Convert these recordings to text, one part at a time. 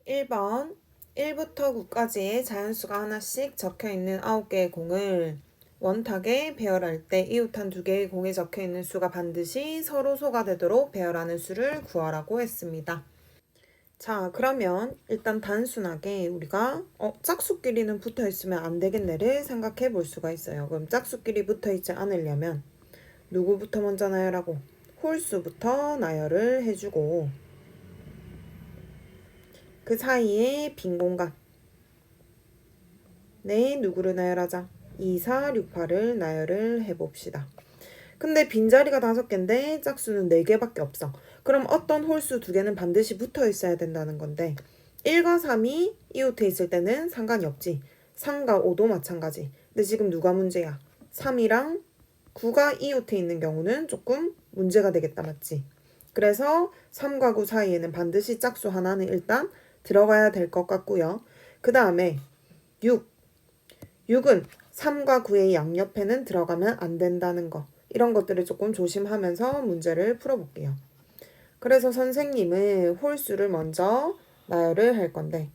1번 1부터 9까지의 자연수가 하나씩 적혀있는 9개의 공을 원탁에 배열할 때 이웃한 2개의 공에 적혀있는 수가 반드시 서로 소가 되도록 배열하는 수를 구하라고 했습니다. 자, 그러면 일단 단순하게 우리가 짝수끼리는 붙어있으면 안 되겠네를 생각해 볼 수가 있어요. 그럼 짝수끼리 붙어있지 않으려면 누구부터 먼저 나열하고 홀수부터 나열을 해주고 그 사이에 빈 공간 네, 누구를 나열하자? 2, 4, 6, 8을 나열을 해봅시다. 근데 빈자리가 5개인데 짝수는 4개밖에 없어. 그럼 어떤 홀수 2개는 반드시 붙어 있어야 된다는 건데 1과 3이 이웃해 있을 때는 상관이 없지. 3과 5도 마찬가지. 근데 지금 누가 문제야? 3이랑 9가 이웃해 있는 경우는 조금 문제가 되겠다, 맞지? 그래서 3과 9 사이에는 반드시 짝수 하나는 일단 들어가야 될 것 같고요. 그 다음에 6은 3과 9의 양옆에는 들어가면 안 된다는 거. 이런 것들을 조금 조심하면서 문제를 풀어볼게요. 그래서 선생님은 홀수를 먼저 나열을 할 건데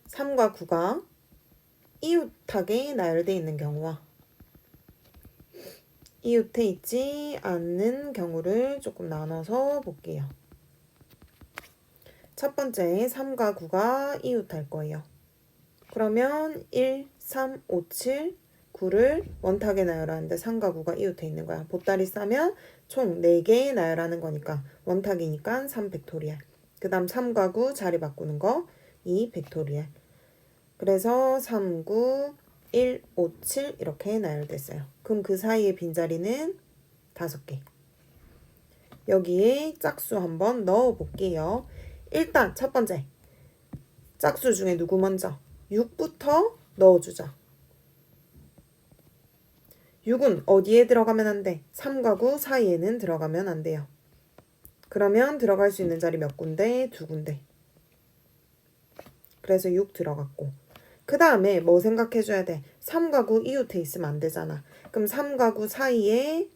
3과 9가 이웃하게 나열되어 있는 경우와 이웃해 있지 않는 경우를 조금 나눠서 볼게요. 첫 번째 3과 9가 이웃할 거예요. 그러면 1, 3, 5, 7, 9를 원탁에 나열하는데 3과 9가 이웃해 있는 거야. 보따리 싸면 총 4개 나열하는 거니까 원탁이니까 3팩토리얼. 그 다음 3과 9 자리 바꾸는 거 2팩토리얼. 그래서 3, 9, 1, 5, 7 이렇게 나열됐어요. 그럼 그 사이에 빈자리는 5개. 여기에 짝수 한번 넣어볼게요. 일단 첫 번째 짝수 중에 누구 먼저? 6부터 넣어주자. 6은 어디에 들어가면 안 돼? 3과 9 사이에는 들어가면 안 돼요. 그러면 들어갈 수 있는 자리 몇 군데? 2군데. 그래서 6 들어갔고. 그 다음에 뭐 생각해줘야 돼? 3과 9 이웃해 있으면 안 되잖아. 그럼 3과 9 사이에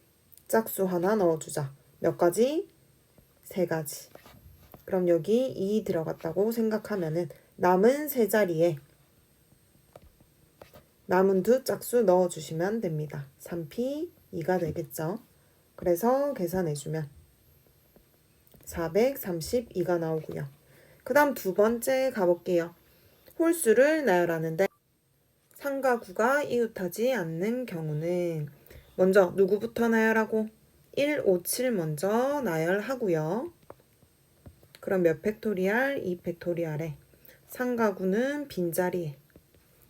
짝수 하나 넣어주자. 몇 가지? 3가지. 그럼 여기 2 들어갔다고 생각하면은 남은 세 자리에 남은 2 짝수 넣어주시면 됩니다. 3p 2가 되겠죠. 그래서 계산해주면 432가 나오고요. 그 다음 두 번째 가볼게요. 홀수를 나열하는데 3과 9가 이웃하지 않는 경우는 먼저 누구부터 나열하고 1, 5, 7 먼저 나열하고요. 그럼 몇 팩토리알? 2팩토리알에 3과 9는 빈자리에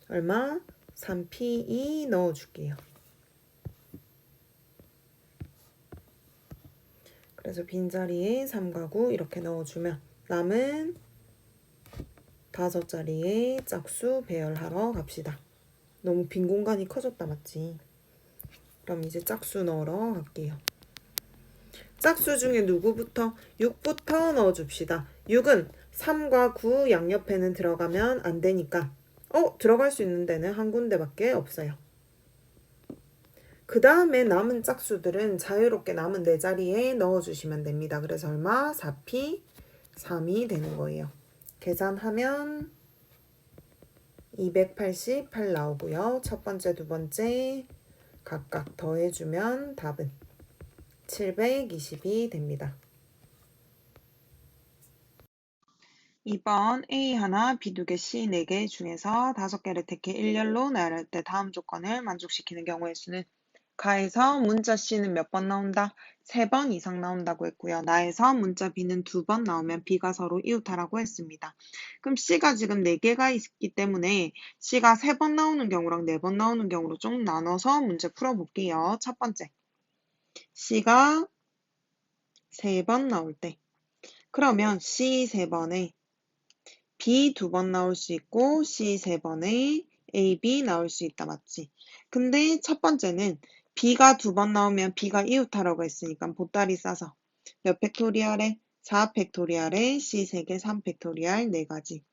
얼마? 3p2 넣어줄게요. 그래서 빈자리에 3과 9 이렇게 넣어주면 남은 5자리에 짝수 배열하러 갑시다. 너무 빈 공간이 커졌다, 맞지? 그럼 이제 짝수 넣으러 갈게요. 짝수 중에 누구부터? 6부터 넣어줍시다. 6은 3과 9 양옆에는 들어가면 안 되니까 들어갈 수 있는 데는 한 군데밖에 없어요. 그 다음에 남은 짝수들은 자유롭게 남은 4자리에 넣어주시면 됩니다. 그래서 얼마? 4p 3이 되는 거예요. 계산하면 288 나오고요. 첫 번째, 두 번째 각각 더해주면 답은 720이 됩니다. 2번 A 하나, B 2개, C 4개 중에서 5개를 택해 일렬로 나열할 때 다음 조건을 만족시키는 경우의 수는 가에서 문자 C는 몇 번 나온다? 3번 이상 나온다고 했고요. 나에서 문자 B는 2번 나오면 B가 서로 이웃하라고 했습니다. 그럼 C가 지금 4개가 있기 때문에 C가 3번 나오는 경우랑 4번 나오는 경우로 좀 나눠서 문제 풀어볼게요. 첫 번째, C가 3번 나올 때 그러면 C 3번에 B 2번 나올 수 있고 C 3번에 A, B 나올 수 있다, 맞지? 근데 첫 번째는 B가 2번 나오면 B가 이웃하라고 했으니까 보따리 싸서 몇 팩토리알에? 4팩토리알에 C 3개, 3팩토리알 4가지.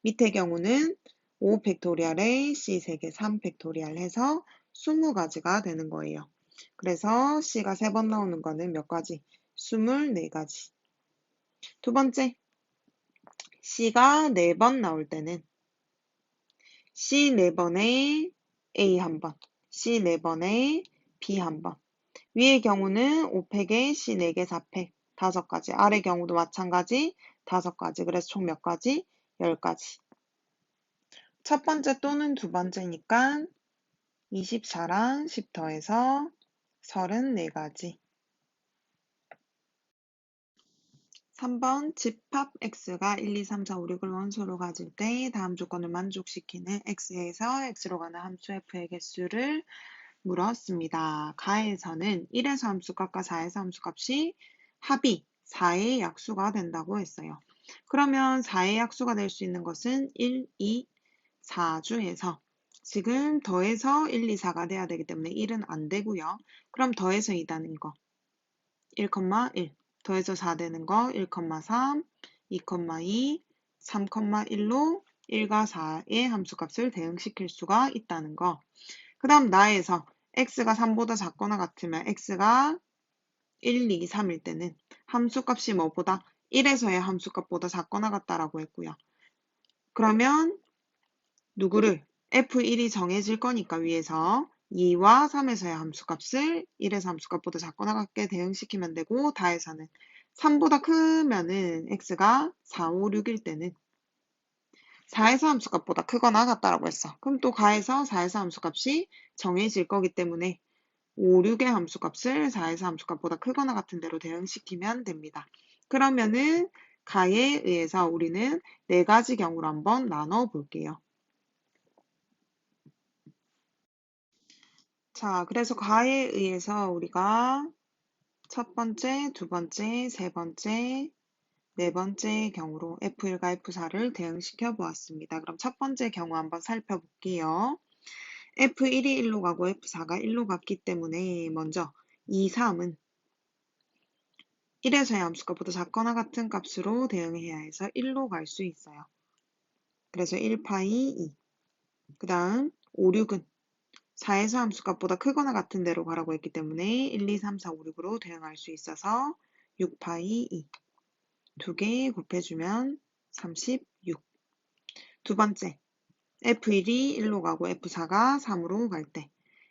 밑에 경우는 5팩토리알에 C 3개, 3팩토리알 해서 20가지가 되는 거예요. 그래서 C가 3번 나오는 거는 몇 가지? 24가지. 두 번째, C가 4번 나올 때는 C 4번에 A 한 번, C 4번에 B 한 번. 위의 경우는 5팩에 C 4개, 4팩, 5가지. 아래 경우도 마찬가지, 5가지. 그래서 총 몇 가지? 10가지. 첫 번째 또는 두 번째니까 24랑 10 더해서 34가지. 3번 집합 x가 1, 2, 3, 4, 5, 6을 원소로 가질 때 다음 조건을 만족시키는 x에서 x로 가는 함수 f의 개수를 물었습니다. 가에서는 1에서 함수값과 4에서 함수값이 합이 4의 약수가 된다고 했어요. 그러면 4의 약수가 될 수 있는 것은 1, 2, 4 중에서 지금 더해서 1, 2, 4가 돼야 되기 때문에 1은 안 되고요. 그럼 더해서 2다는 거 1,1 더해서 4 되는 거 1,3, 2,2, 3,1로 1과 4의 함수값을 대응시킬 수가 있다는 거. 그 다음 나에서 x가 3보다 작거나 같으면 x가 1, 2, 3일 때는 함수값이 뭐보다 1에서의 함수값보다 작거나 같다라고 했고요. 그러면 누구를 f1이 정해질 거니까 위에서 2와 3에서의 함수값을 1에서 함수값보다 작거나 같게 대응시키면 되고 다에서는 3보다 크면은 x가 4, 5, 6일 때는 4에서 함수값보다 크거나 같다라고 했어. 그럼 또 가에서 4에서 함수값이 정해질 거기 때문에 5, 6의 함수값을 4에서 함수값보다 크거나 같은 대로 대응시키면 됩니다. 그러면은 가에 의해서 우리는 4가지 경우로 한번 나눠 볼게요. 자, 그래서 가에 의해서 우리가 첫 번째, 두 번째, 세 번째, 네 번째 경우로 F1과 F4를 대응시켜 보았습니다. 그럼 첫 번째 경우 한번 살펴볼게요. F1이 1로 가고 F4가 1로 갔기 때문에 먼저 2, 3은 1에서의 함수값보다 작거나 같은 값으로 대응해야 해서 1로 갈 수 있어요. 그래서 1파이 2. 그 다음 5, 6은 4에서 함수값보다 크거나 같은 대로 가라고 했기 때문에 1, 2, 3, 4, 5, 6으로 대응할 수 있어서 6파이 2. 두 개 곱해주면 36. 두 번째, F1이 1로 가고 F4가 3으로 갈 때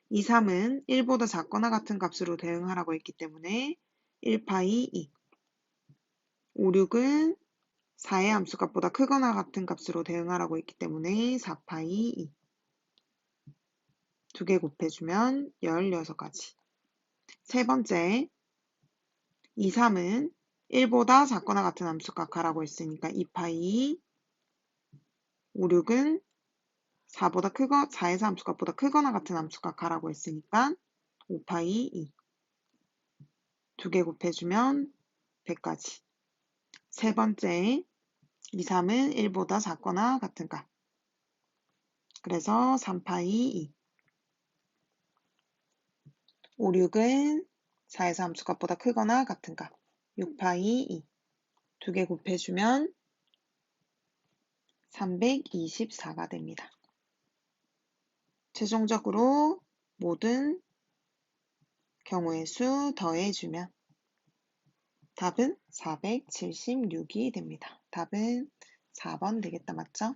2, 3은 1보다 작거나 같은 값으로 대응하라고 했기 때문에 1파이 2. 5, 6은 4의 함수값보다 크거나 같은 값으로 대응하라고 했기 때문에 4파이 2. 두 개 곱해주면 16가지. 세 번째, 2, 3은 1보다 작거나 같은 함수값 가라고 했으니까 2파이 5, 6은 4에서 함수값보다 크거나 같은 함수값 가라고 했으니까 5파이 2. 두 개 곱해주면 100까지. 세 번째, 2, 3은 1보다 작거나 같은 값. 그래서 3파이 2. 5, 6은 4에서 함수값보다 크거나 같은 값. 6파이 2. 두 개 곱해주면 324가 됩니다. 최종적으로 모든 경우의 수 더해주면 답은 476이 됩니다. 답은 4번 되겠다, 맞죠?